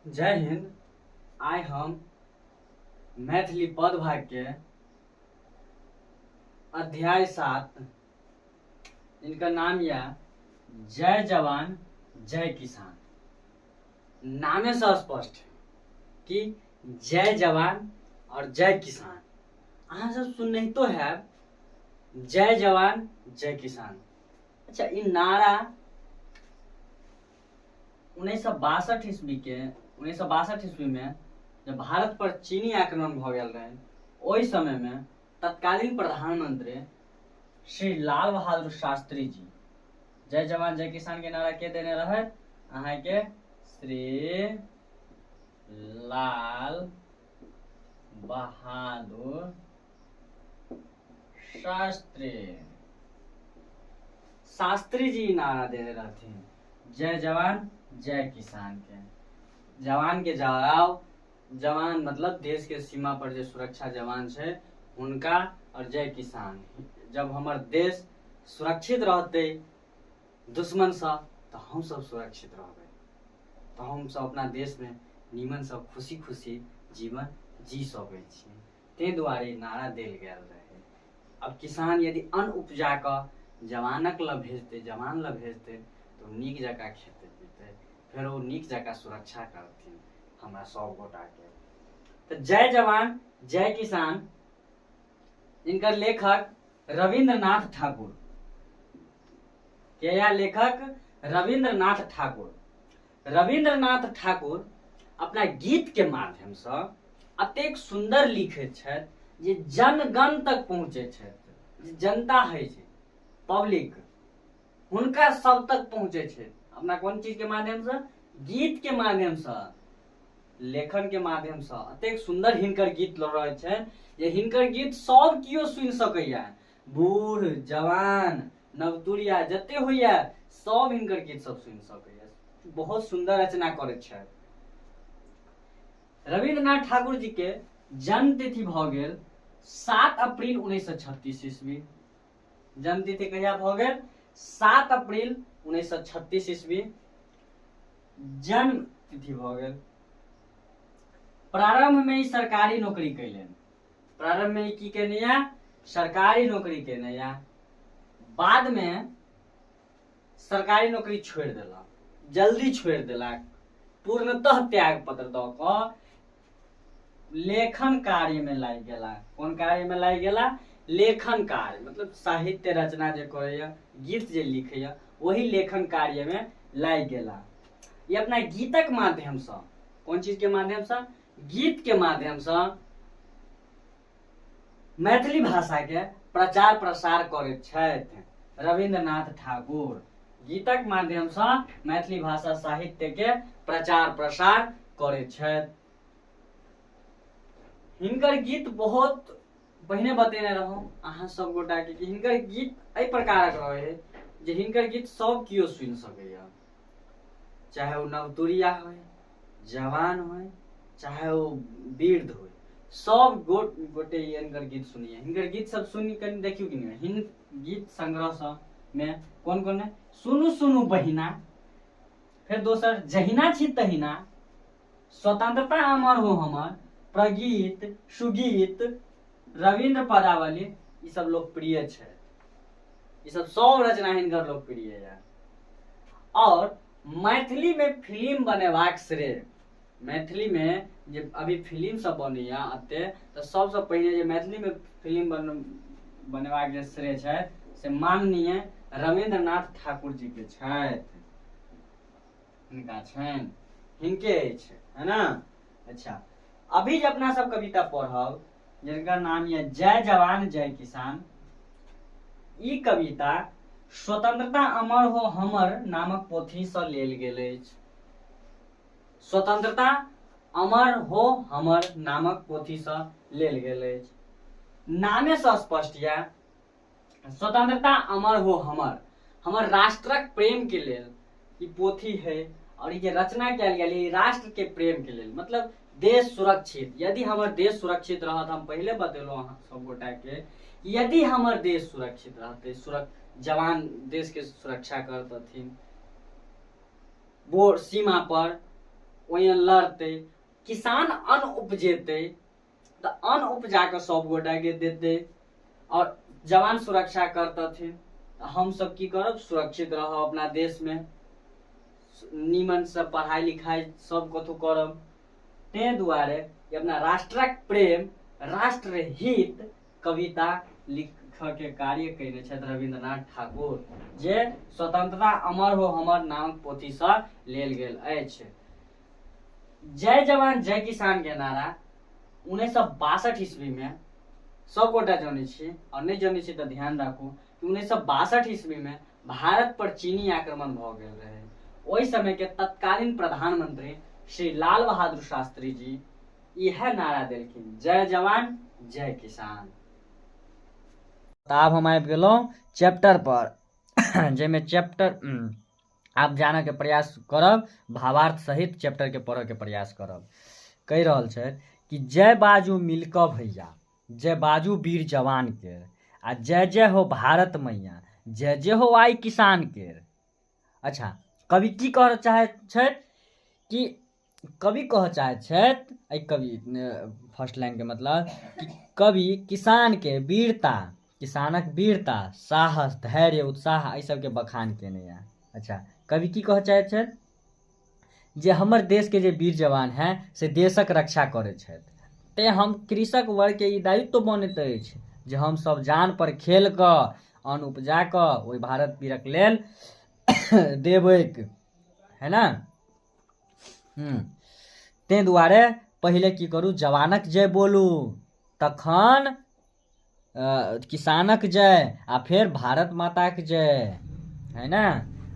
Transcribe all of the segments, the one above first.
जय हिंद। आइ हम मैथिली पद भाग के अध्याय 7 इनका नाम या जय जवान जय किसान। नामे से स्पष्ट है कि जय जवान और जय किसान। अहाँ सब सुन तो है जय जवान जय किसान। अच्छा, इ नारा 1962 ईस्वी में जब भारत पर चीनी आक्रमण भ गेल रहे, ओहि समय में तत्कालीन प्रधानमंत्री श्री लाल बहादुर शास्त्री जी जय जवान जय किसान के नारा के देने रहे? अहाँ के श्री लाल बहादुर शास्त्री जी नारा देने रहथिन जय जवान जय किसान के। जवान के जवाब, जवान मतलब देश के सीमा पर जो सुरक्षा जवान है उनका, और जय किसान। जब हमार देश सुरक्षित रहते दुश्मन से तो हम सब सुरक्षित रहबे, तो हम सब अपना देश में निमन सब खुशी खुशी जीवन जी सकै छी। ते दुआरे नारा देल गेल रहे। अब किसान यदि अन्न उपजा कर जवानक ल भेजते, जवान ल भेजते तो नीक जका खेते पीते, फिर वो नीक जका सुरक्षा करथिन हमरा सब गोटा के। तो जय जवान जय किसान इनका लेखक रविंद्रनाथ ठाकुर के, या लेखक रविंद्रनाथ ठाकुर। रविंद्रनाथ ठाकुर अपना गीत के माध्यम से अतेक सुंदर लिखे छथि जे जनगण तक पहुँचे छथि। जनता है पब्लिक, हुनका सब तक पहुँचे छथि। अपना कोन चीज के माध्यम से? गीत के माध्यम से, लेखन के माध्यम से। अतेक सुंदर हिनकर गीत रहे छे जे हिनकर गीत सब कियो सुन सकैया, बूढ़ जवान नवतुरिया जते होइया सब हिनकर गीत सब सुन सकैया। बहुत सुंदर रचना करे छे। रविंद्रनाथ ठाकुर जी के जन्म तिथि भ गेल 7 अप्रैल 1936 ईस्वी। जन्म तिथि कहिया भ गेल? 7 अप्रैल 1936 ईस्वी जन्म तिथि भ गेल। प्रारंभ में ही सरकारी नौकरी कैलन। प्रारंभ में ही की केने या? सरकारी नौकरी केने या। बाद में सरकारी नौकरी छोड़ देला, जल्दी छोड़ देला। पूर्णतः त्याग पत्र द क लेखन कार्य में लाग गेला। कौन कार्य में लाग गेला? लेखन कार्य, मतलब साहित्य रचना जे करैया, गीत जे लिखैया, वही लेखन कार्य में लाग गेला। ये अपना गीतक माध्यम से, कौन चीज के माध्यम से? गीत के माध्यम से मैथिली भाषा के प्रचार प्रसार करे छथि रविंद्रनाथ ठाकुर। गीतक माध्यम से मैथिली भाषा साहित्य के प्रचार प्रसार करे छथि। हिनकर गीत बहुत पहिने बतेने रहूं अहाँ सब गोटा के कि हिनकर गीत एहि प्रकारक रहे जे हिनकर गीत सब कियो सुन सकैया, चाहे वो नवतुरिया हो, जवान हो, चाहे वो वृद्ध हो, सब गोटे हिनकर गीत सुनिए। हिनकर गीत सब सुनी कनी देखियो कि नहीं। हिन गीत संग्रह में कौन कौन है? सुनु सुनु बहिना, फिर दोसर जहिना छी तहिना, स्वतंत्रता अमर हो हमर, प्रगीत, सुगीत, रविंद्र पदावली, ये सब लोकप्रिय है। ये सब रचना हिनकर लोकप्रिय है। और मैथिली में फिल्म बनेबाक श्रेय, मैथिली में जे अभी फिल्म सब बनैया अते, तो सबसे पहले जे मैथिली में फिल्म बनेबाक जे श्रेय है से माननीय रविंद्रनाथ ठाकुर जी के छथि। हिनका छनि, हिनके अछि, है ना। अच्छा, अभी जब अपना सब कविता पढ़ब जिनका नाम है जय जवान जय किसान, ई कविता स्वतंत्रता अमर हो हमर नामक पोथी से लेल गेल अछि। स्वतंत्रता अमर हो हमर नामक पोथी से लेल गेल अछि। नामे से स्पष्ट या स्वतंत्रता अमर हो हमर, हमर राष्ट्रक प्रेम के लेल ई पोथी है। और ये रचना कयल गेल राष्ट्र के प्रेम के लेल, मतलब देश सुरक्षित। यदि हमर देश सुरक्षित रहत, हम पहले बतेलहुं अहाँ सब गोटा के, यदि हमर देश सुरक्षित रहते, जवान देश के सुरक्षा करतथिन वो सीमा पर, वही लड़ते, किसान अन्न उपजेते तो अन्न उपजा के सब गोटा के देते और जवान सुरक्षा करते थे। हम सब की करब, सुरक्षित रह अपना देश में, नीमन से पढ़ाई लिखाई सब कथु करब। ते दुआरे अपना राष्ट्रक प्रेम, राष्ट्र हित कविता लिख के कार्य कैने छथि रविन्द्रनाथ ठाकुर, जे स्वतंत्रता अमर हो हमर नामक पोथी से लेल गेल अछि। जय जवान जय किसान के नारा 1962 ईस्वी में सब गोटा जाने छी, और नहीं जाने छी तो ध्यान राखू कि 1962 ईस्वी में भारत पर चीनी आक्रमण भ गेल रहे। ओहि समय के तत्कालीन प्रधानमंत्री श्री लाल बहादुर शास्त्री जी यह नारा देलखिन, जय जवान जय किसान। तो अब हम आबि गेलहुँ चैप्टर पर, जैमे चैप्टर आप जाने के प्रयास करब, भावार्थ सहित चैप्टर के पढ़े के प्रयास करब। कहि रहल छै कि जय बाजू मिलकर भैया, जय बाजू वीर जवान के, आ जय जय हो भारत मैया, जय जय हो आई किसान के। अच्छा, कवि की कह चाहे छथि कि कवि कह चाहे छथि, एहि कवि फर्स्ट लाइन के मतलब कि कवि किसान के वीरता, किसानक वीरता, साहस, धैर्य, उत्साह एहि सबके बखान केने यऽ। अच्छा, कवि की कह चाहे छथि जे हमर देश के जे वीर जवान हैं से देशक रक्षा करै छथि, ते हम कृषक वर्ग के ई दायित्व बनैत अछि जे हम सब जान पर खेल कऽ अन्न उपजा कऽ ओहि भारत वीरक लेल देबैक, है ना। ते दुआरे पहिले की करू, जवानक जय बोलू, तखन किसानक जय, आ फिर भारत माता के जय, है ना।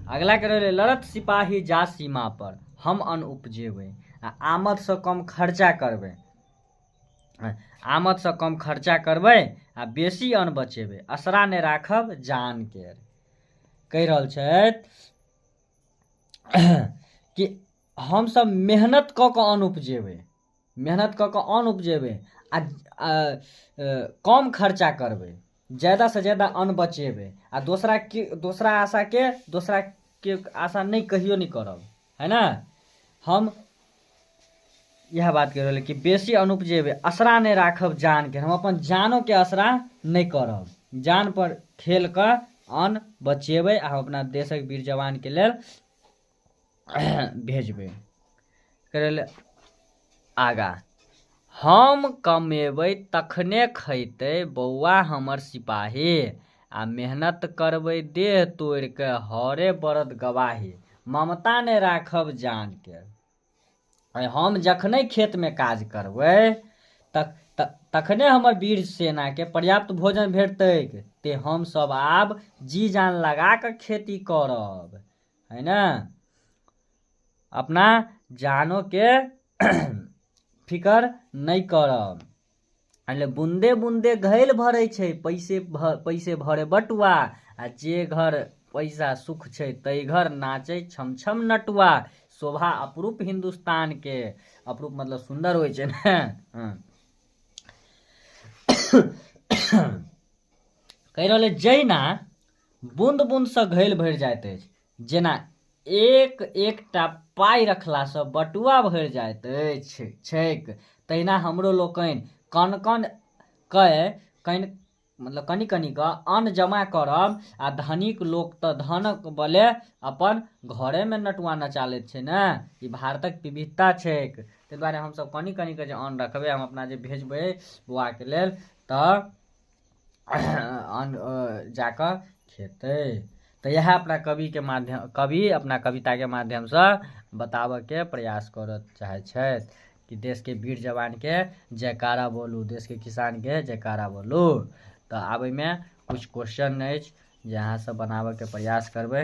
अगला के रहले, लड़त सिपाही जा सीमा पर, हम अन्न उपजेबै आ आमद से कम खर्चा करबै, आमद से कम खर्चा करबै आ बेसी अन्न बचेबै, असरा ने राखब जान के। कहि रहल छथि कि हम सब मेहनत कऽ कऽ अन्न उपजेबै, मेहनत कऽ कऽ अन्न उपजेबै आ कम खर्चा करबै, ज्यादा से ज्यादा अन्न बचेबै, आ दूसरा आशा नहीं कहियो नहीं करब, है ना। हम यह बात कह रहे कि बेसी अन्न उपजेबै, असरा नहीं राखब जान के, हम अपन जानो के असरा नहीं करब, जान पर खेल कर अन्न बचेबै आ अपना देशक वीर जवान के लेल भेजबै। करल आगा, हम कमेबै तखने खैतै बौआ हमर सिपाही, आ मेहनत करबै देह तोड़ के हरे बरद गवाही, ममता ने राखब जान के। हम जखने खेत में काज करबै तखने हमर वीर सेना के पर्याप्त भोजन भेटतैक, ते हम सब आब जी जान लगा के खेती करब, है ना। अपना जानो के फिकर नहीं करब। बूंदे बूंदे घैल भरै छै, पैसे भरे बटुआ, आ जे घर पैसा सुख छै तै घर नाचे छम छम नटुआ, शोभा अपरूप हिंदुस्तान के। अपरूप मतलब सुंदर होय छै ने। कहि रहले, जैना बूंद बूंद से घैल भरि जाइत अछि, जेना एक एकटा पाई रखला से बटुआ भरि जाइत छैक, तहिना हमरो लोकनि कन कन मतलब कनी कनी का अन्न जमा करब, आ धनिक लोक तऽ धनक बले अपन घरे में नटुआ नचा लैत छै ने। ई भारतक विविधता छैक, ताहि दुआरे हम सब कनी कनी के जे अन्न रखबै, हम अपना जे भेजबै बुआ के लेल, तऽ अन्न जाकर खेतै। तो यह अपना कवि अपना कविता के माध्यम से बताबे के प्रयास करत चाहे छथि कि देश के वीर जवान के जयकारा बोलू, देश के किसान के जयकारा बोलू। तो आब में कुछ क्वेश्चन अछि जे अहाँ सब बनाबे के प्रयास करबै।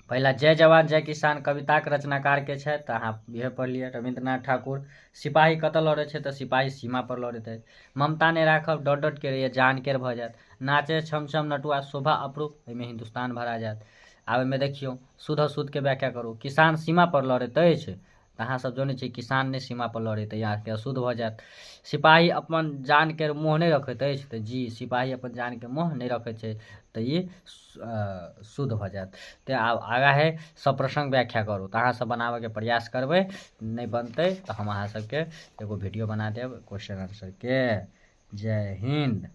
पहला, जय जवान जय किसान कविता के रचनाकार के छथि, तो अहाँ यह पढ़ लिया, रविन्द्रनाथ ठाकुर। सिपाही कतऽ लड़े छै, तो सिपाही सीमा पर लड़ैत अछि। ममता ने राखब, डट डट के रहिए, जान के भऽ जायत। नाचे छम छम नटुआ, शोभा अपरूप, एहिमे हिंदुस्तान भरा जायत। आब में देखियो शुद्ध शुद्ध के व्याख्या करू। किसान सीमा पर लड़ैत अछि, तऽ अहाँ सब जानै छियै किसान नहि सीमा पर लड़े तऽ यहाँ के अशुद्ध भऽ जायत। सिपाही अपन जान के मोह नहि रखैत अछि तऽ जी सिपाही अपन जान के मोह नहीं रखे छै तऽ ये शुद्ध भऽ जायत। तऽ आब आगा है सप्रसंग व्याख्या करू तऽ अहाँ सब बनाबे के प्रयास करबै, नहीं बनतै तऽ हम अहाँ सबके एगो वीडियो बना देब क्वेश्चन आंसर के। जय हिंद।